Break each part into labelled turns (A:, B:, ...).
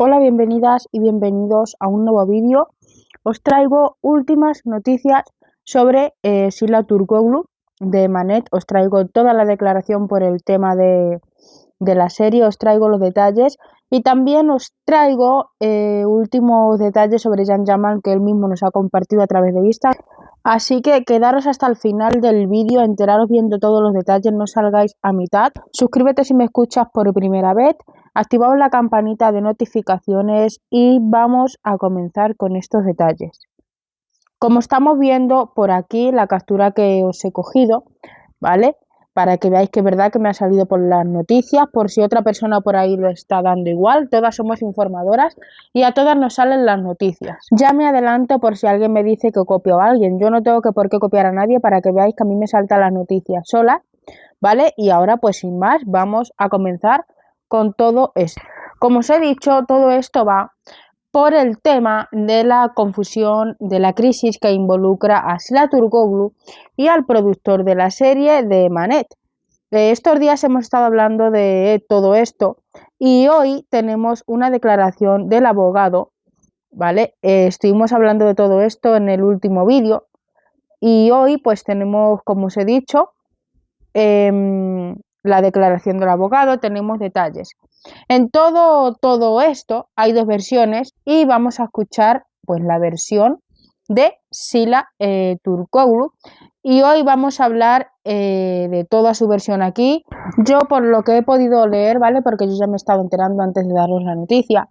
A: Hola, bienvenidas y bienvenidos a un nuevo vídeo. Os traigo últimas noticias sobre Sila Turkoglu de Manet. Os traigo toda la declaración por el tema de la serie, os traigo los detalles y también os traigo últimos detalles sobre Jan Yamal que él mismo nos ha compartido a través de Instagram. Así que quedaros hasta el final del vídeo, enteraros viendo todos los detalles, no salgáis a mitad. Suscríbete si me escuchas por primera vez, activaos la campanita de notificaciones y vamos a comenzar con estos detalles. Como estamos viendo por aquí, la captura que os he cogido, ¿vale? Para que veáis que es verdad que me ha salido por las noticias, por si otra persona por ahí lo está dando igual, todas somos informadoras y a todas nos salen las noticias. Ya me adelanto por si alguien me dice que copio a alguien, yo no tengo por qué copiar a nadie para que veáis que a mí me saltan las noticias solas, ¿vale? Y ahora pues sin más vamos a comenzar con todo esto. Como os he dicho, todo esto va por el tema de la confusión, de la crisis que involucra a Sila Turkoglu y al productor de la serie de Manet. Estos días hemos estado hablando de todo esto y hoy tenemos una declaración del abogado, ¿vale? Estuvimos hablando de todo esto en el último vídeo y hoy pues tenemos, como os he dicho, la declaración del abogado, tenemos detalles. En todo esto hay dos versiones y vamos a escuchar pues la versión de Sila Turkoglu y hoy vamos a hablar de toda su versión aquí. Yo por lo que he podido leer, ¿vale? Porque yo ya me he estado enterando antes de daros la noticia.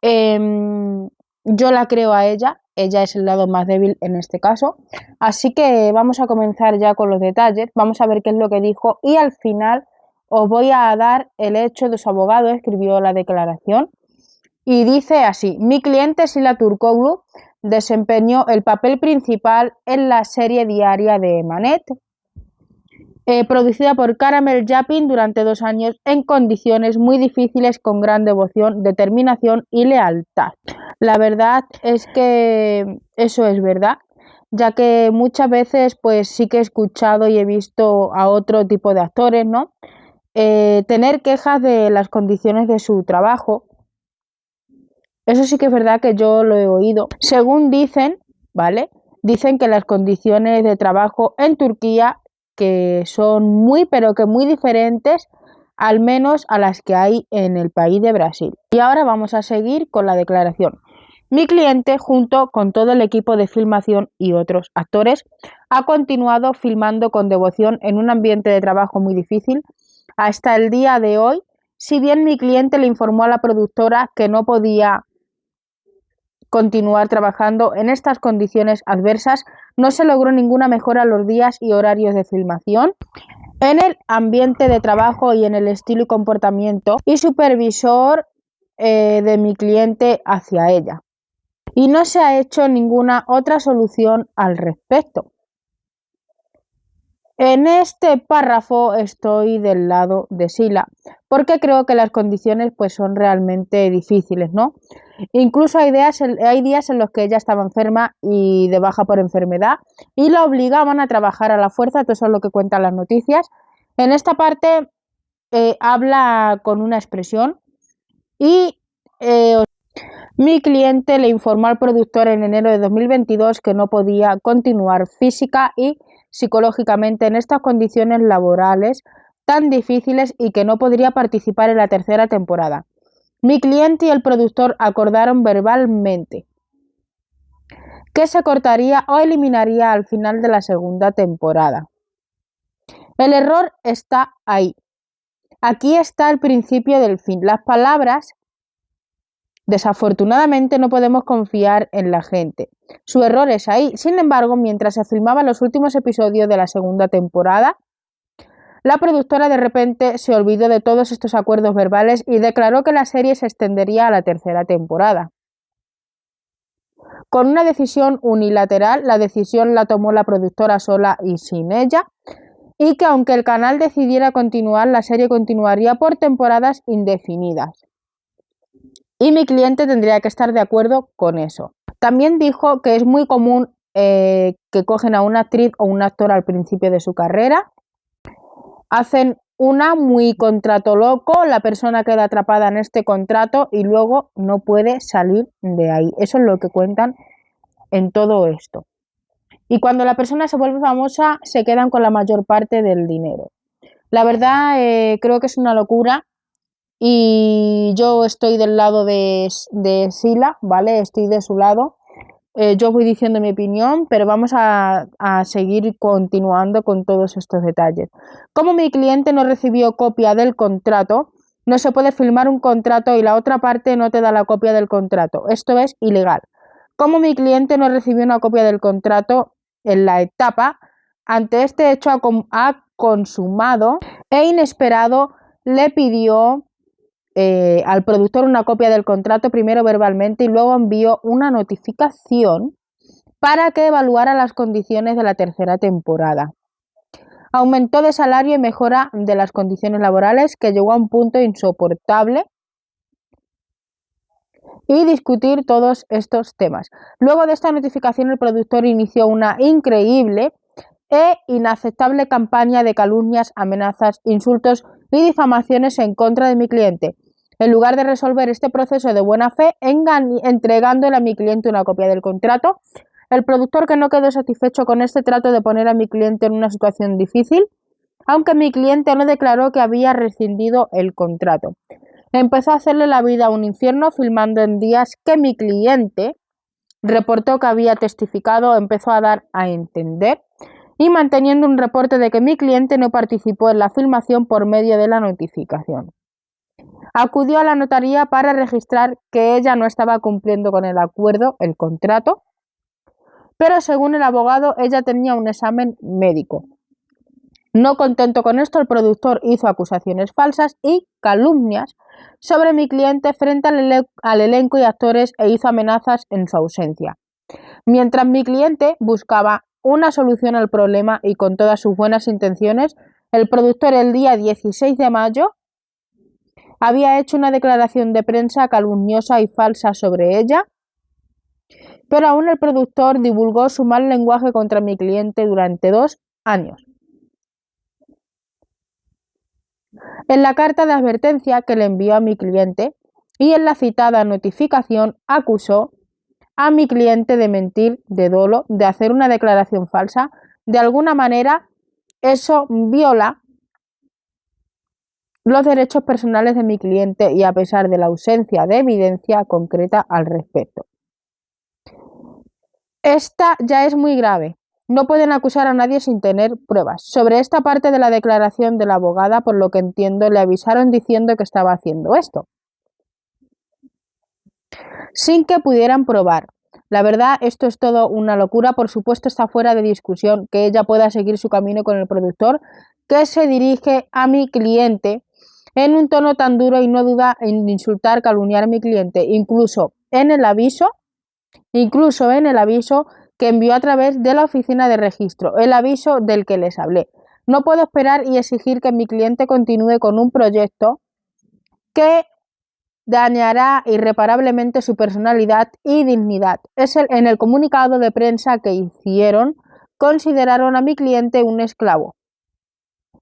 A: Yo la creo a ella es el lado más débil en este caso. Así que vamos a comenzar ya con los detalles, vamos a ver qué es lo que dijo y al final os voy a dar el hecho de su abogado, escribió la declaración y dice así: mi cliente Sila Turkoglu desempeñó el papel principal en la serie diaria de Manet, producida por Caramel Japin durante 2 años en condiciones muy difíciles con gran devoción, determinación y lealtad. La verdad es que eso es verdad, ya que muchas veces pues sí que he escuchado y he visto a otro tipo de actores, ¿no? Tener quejas de las condiciones de su trabajo. Eso sí que es verdad que yo lo he oído. Según dicen, ¿vale? Dicen que las condiciones de trabajo en Turquía que son muy pero que muy diferentes al menos a las que hay en el país de Brasil. Y ahora vamos a seguir con la declaración. Mi cliente, junto con todo el equipo de filmación y otros actores, ha continuado filmando con devoción en un ambiente de trabajo muy difícil hasta el día de hoy, si bien mi cliente le informó a la productora que no podía continuar trabajando en estas condiciones adversas, no se logró ninguna mejora en los días y horarios de filmación, en el ambiente de trabajo y en el estilo y comportamiento y supervisor de mi cliente hacia ella. Y no se ha hecho ninguna otra solución al respecto. En este párrafo estoy del lado de Sila, porque creo que las condiciones pues son realmente difíciles, ¿no? Incluso hay días en los que ella estaba enferma y de baja por enfermedad y la obligaban a trabajar a la fuerza, todo eso es lo que cuentan las noticias. En esta parte habla con una expresión y mi cliente le informó al productor en enero de 2022 que no podía continuar física y psicológicamente en estas condiciones laborales tan difíciles y que no podría participar en la tercera temporada. Mi cliente y el productor acordaron verbalmente que se cortaría o eliminaría al final de la segunda temporada. El error está ahí. Aquí está el principio del fin. Las palabras, desafortunadamente no podemos confiar en la gente. Su error es ahí. Sin embargo, mientras se filmaban los últimos episodios de la segunda temporada, la productora de repente se olvidó de todos estos acuerdos verbales y declaró que la serie se extendería a la tercera temporada. Con una decisión unilateral, la decisión la tomó la productora sola y sin ella, y que aunque el canal decidiera continuar, la serie continuaría por temporadas indefinidas. Y mi cliente tendría que estar de acuerdo con eso. También dijo que es muy común que cogen a una actriz o un actor al principio de su carrera, hacen una muy contrato loco, la persona queda atrapada en este contrato y luego no puede salir de ahí. Eso es lo que cuentan en todo esto. Y cuando la persona se vuelve famosa, se quedan con la mayor parte del dinero. La verdad, creo que es una locura y yo estoy del lado de Sila, ¿vale? Estoy de su lado. Yo voy diciendo mi opinión, pero vamos a seguir continuando con todos estos detalles. Como mi cliente no recibió copia del contrato, no se puede firmar un contrato y la otra parte no te da la copia del contrato. Esto es ilegal. Como mi cliente no recibió una copia del contrato en la etapa, ante este hecho ha consumado e inesperado, le pidió al productor una copia del contrato primero verbalmente y luego envió una notificación para que evaluara las condiciones de la tercera temporada. Aumentó de salario y mejora de las condiciones laborales que llegó a un punto insoportable y discutir todos estos temas. Luego de esta notificación, el productor inició una increíble e inaceptable campaña de calumnias, amenazas, insultos y difamaciones en contra de mi cliente. En lugar de resolver este proceso de buena fe, entregándole a mi cliente una copia del contrato, el productor, que no quedó satisfecho con este trato de poner a mi cliente en una situación difícil, aunque mi cliente no declaró que había rescindido el contrato, empezó a hacerle la vida un infierno, filmando en días que mi cliente reportó que había testificado, empezó a dar a entender y manteniendo un reporte de que mi cliente no participó en la filmación por medio de la notificación. Acudió a la notaría para registrar que ella no estaba cumpliendo con el acuerdo, el contrato, pero según el abogado, ella tenía un examen médico. No contento con esto, el productor hizo acusaciones falsas y calumnias sobre mi cliente frente al elenco y actores e hizo amenazas en su ausencia. Mientras mi cliente buscaba una solución al problema y con todas sus buenas intenciones, el productor el día 16 de mayo había hecho una declaración de prensa calumniosa y falsa sobre ella, pero aún el productor divulgó su mal lenguaje contra mi cliente durante 2 años. En la carta de advertencia que le envió a mi cliente y en la citada notificación acusó a mi cliente de mentir, de dolo, de hacer una declaración falsa. De alguna manera, eso viola los derechos personales de mi cliente y a pesar de la ausencia de evidencia concreta al respecto. Esta ya es muy grave. No pueden acusar a nadie sin tener pruebas. Sobre esta parte de la declaración de la abogada, por lo que entiendo, le avisaron diciendo que estaba haciendo esto, sin que pudieran probar. La verdad, esto es todo una locura. Por supuesto, está fuera de discusión que ella pueda seguir su camino con el productor, que se dirige a mi cliente en un tono tan duro y no duda en insultar, calumniar a mi cliente, incluso en el aviso que envió a través de la oficina de registro, el aviso del que les hablé. No puedo esperar y exigir que mi cliente continúe con un proyecto que dañará irreparablemente su personalidad y dignidad. En el comunicado de prensa que hicieron, consideraron a mi cliente un esclavo.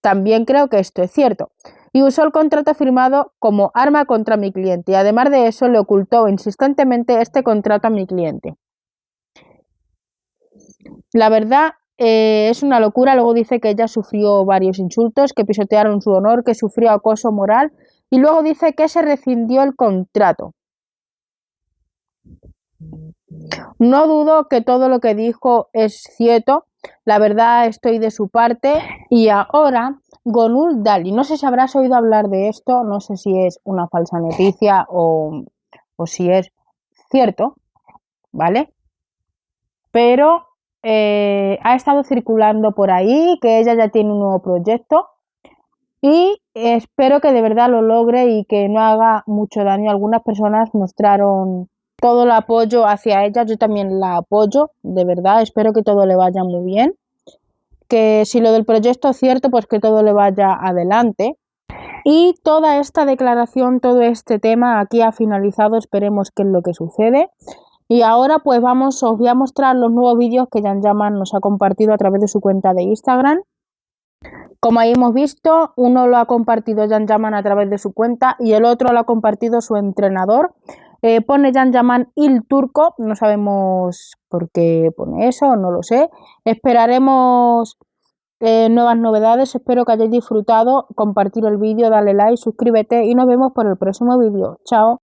A: También creo que esto es cierto. Y usó el contrato firmado como arma contra mi cliente y además de eso le ocultó insistentemente este contrato a mi cliente. La verdad, es una locura. Luego dice que ella sufrió varios insultos, que pisotearon su honor, que sufrió acoso moral y luego dice que se rescindió el contrato. No dudo que todo lo que dijo es cierto. La verdad, estoy de su parte. Y ahora, Gonul Dali. No sé si habrás oído hablar de esto. No sé si es una falsa noticia o si es cierto, ¿vale? Pero ha estado circulando por ahí que ella ya tiene un nuevo proyecto y espero que de verdad lo logre y que no haga mucho daño. Algunas personas mostraron todo el apoyo hacia ella, yo también la apoyo, de verdad, espero que todo le vaya muy bien, que si lo del proyecto es cierto, pues que todo le vaya adelante. Y toda esta declaración, todo este tema aquí ha finalizado, esperemos qué es lo que sucede. Y ahora pues os voy a mostrar los nuevos vídeos que Yan Yaman nos ha compartido a través de su cuenta de Instagram. Como ahí hemos visto, uno lo ha compartido Jan Yaman a través de su cuenta y el otro lo ha compartido su entrenador. Pone Jan Yaman il turco, no sabemos por qué pone eso, no lo sé. Esperaremos nuevas novedades, espero que hayáis disfrutado, compartir el vídeo, dale like, suscríbete y nos vemos por el próximo vídeo. Chao.